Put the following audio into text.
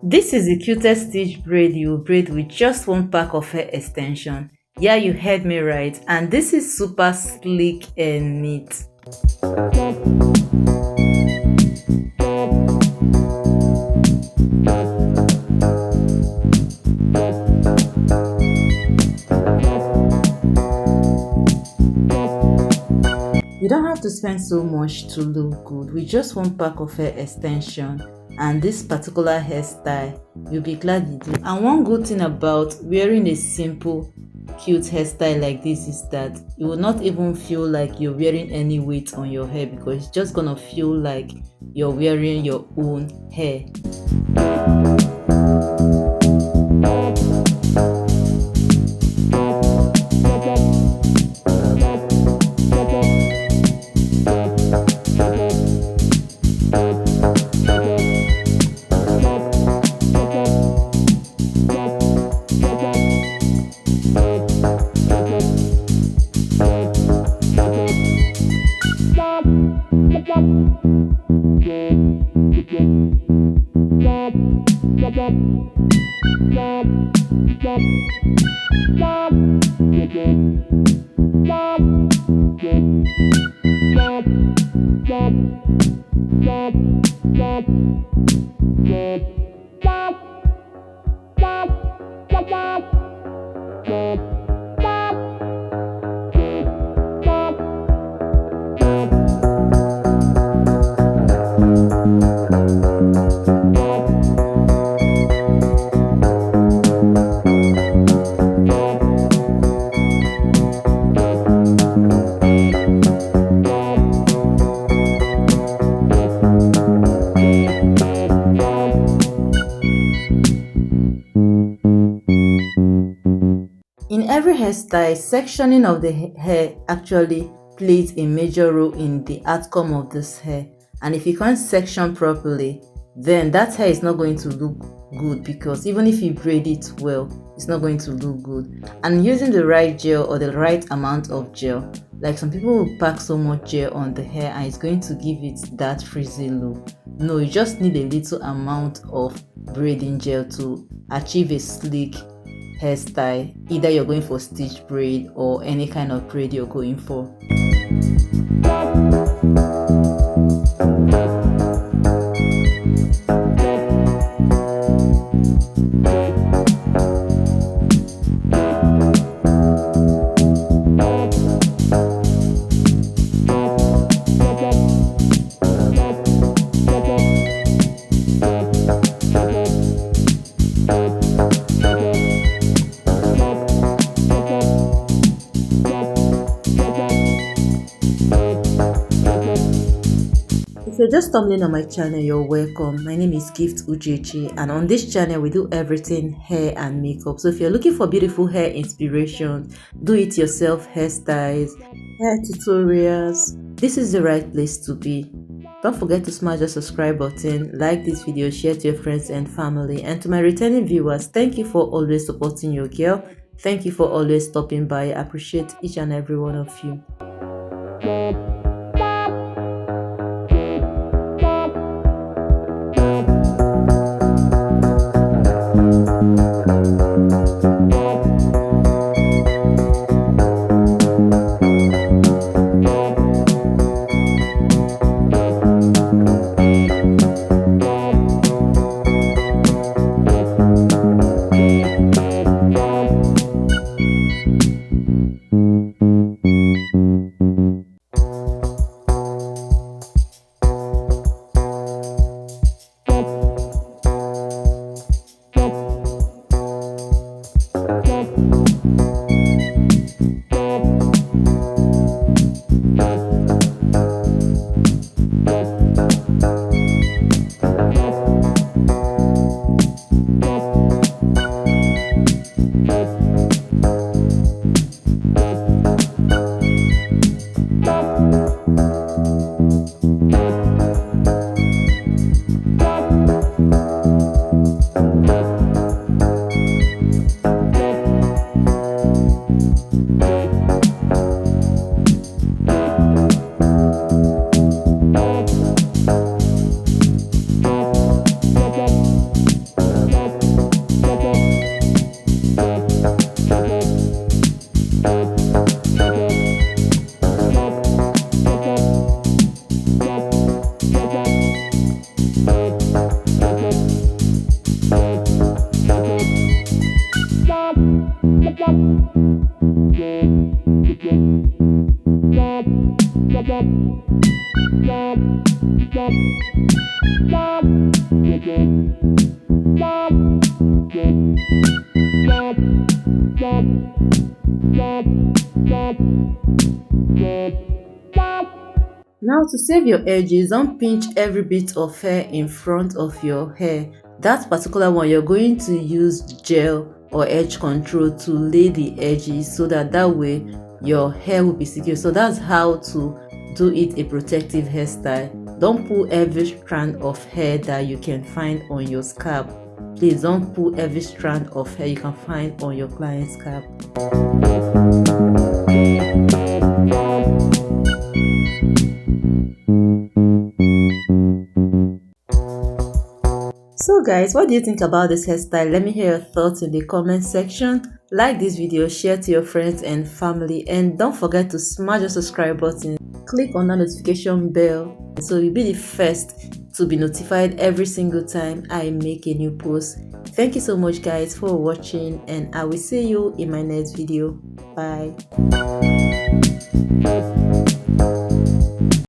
This is the cutest stitch braid you will braid with just one pack of hair extension. Yeah, you heard me right, and this is super sleek and neat. You don't have to spend so much to look good with just one pack of hair extension and this particular hairstyle. You'll be glad you do. And one good thing about wearing a simple cute hairstyle like this is that you will not even feel like you're wearing any weight on your hair, because it's just gonna feel like you're wearing your own hair. In every hairstyle, sectioning of the hair actually plays a major role in the outcome of this hair. And if you can't section properly, then that hair is not going to look good, because even if you braid it well, it's not going to look good. And using the right gel or the right amount of gel, like some people will pack so much gel on the hair and it's going to give it that frizzy look. No, you just need a little amount of braiding gel to achieve a sleek hairstyle, either you're going for stitch braid or any kind of braid you're going for. If you're just stumbling on my channel, you're welcome. My name is Gift Uchechi, and on this channel we do everything hair and makeup. So if you're looking for beautiful hair inspiration, do it yourself hairstyles, hair tutorials, this is the right place to be. Don't forget to smash the subscribe button, like this video, share to your friends and family. And to my returning viewers, thank you for always supporting your girl. Thank you for always stopping by. I appreciate each and every one of you. Now to save your edges, don't pinch every bit of hair in front of your hair. That particular one, you're going to use gel or edge control to lay the edges so that way your hair will be secure. So that's how to do it a protective hairstyle. Don't pull every strand of hair that you can find on your scalp. Please don't pull every strand of hair you can find on your client's scalp. So guys, what do you think about this hairstyle? Let me hear your thoughts in the comment section. Like this video, share to your friends and family, and don't forget to smash the subscribe button. Click on the notification bell so you'll be the first to be notified every single time I make a new post. Thank you so much guys for watching, and I will see you in my next video. Bye.